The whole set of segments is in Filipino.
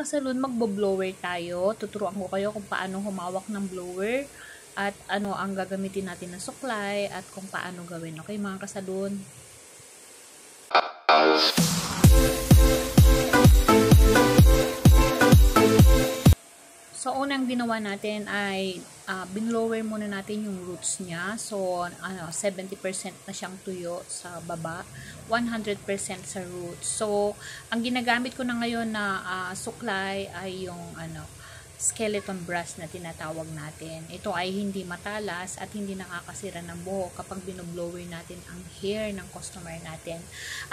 kasalon, magbo-blower tayo. Tuturuan ko kayo kung paano humawak ng blower at ano ang gagamitin natin na suklay at kung paano gawin. Okay mga kasalon? So, unang ginawa natin ay binlower muna natin yung roots niya. So, 70% na siyang tuyo sa baba, 100% sa roots. So, ang ginagamit ko na ngayon na suklay ay yung skeleton brush na tinatawag natin. Ito ay hindi matalas at hindi nakakasira ng buhok kapag binoblower natin ang hair ng customer natin.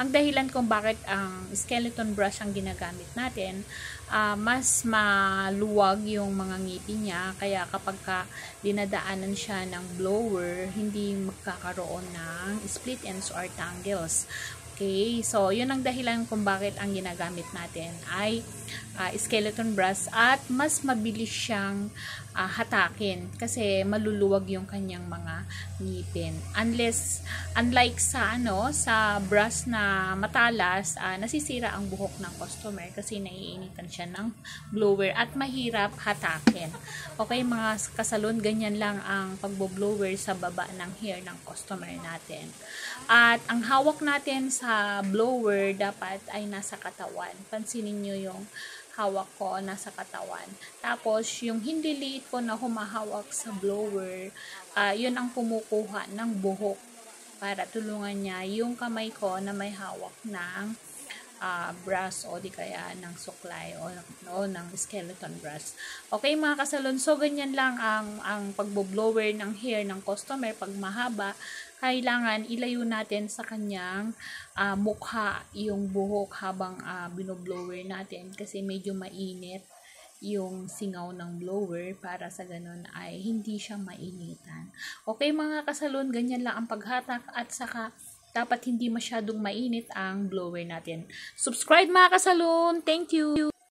Ang dahilan kung bakit ang skeleton brush ang ginagamit natin, mas maluwag yung mga ngipin niya, kaya kapag dinadaanan siya ng blower, hindi magkakaroon ng split ends or tangles. Okay, so yun ang dahilan kung bakit ang ginagamit natin ay skeleton brush at mas mabilis siyang hatakin kasi maluluwag yung kanyang mga ngipin. Unlike sa sa brush na matalas, nasisira ang buhok ng customer kasi naiinitan siya ng blower at mahirap hatakin. Okay mga kasalon, ganyan lang ang pagbo-blower sa baba ng hair ng customer natin. At ang hawak natin sa blower dapat ay nasa katawan. Pansinin nyo yung hawak ko nasa katawan. Tapos, yung hindi liit ko na humahawak sa blower, yun ang kumukuha ng buhok para tulungan niya yung kamay ko na may hawak ng brush o di kaya ng suklay o ng skeleton brush. Okay mga kasalon, so ganyan lang ang pagbo-blower ng hair ng customer. Pag mahaba, kailangan ilayo natin sa kanyang mukha yung buhok habang binoblower natin kasi medyo mainit yung singaw ng blower para sa ganun ay hindi siya mainitan. Okay mga kasalon, ganyan lang ang paghatak at saka dapat hindi masyadong mainit ang blower natin. Subscribe mga kasalon! Thank you!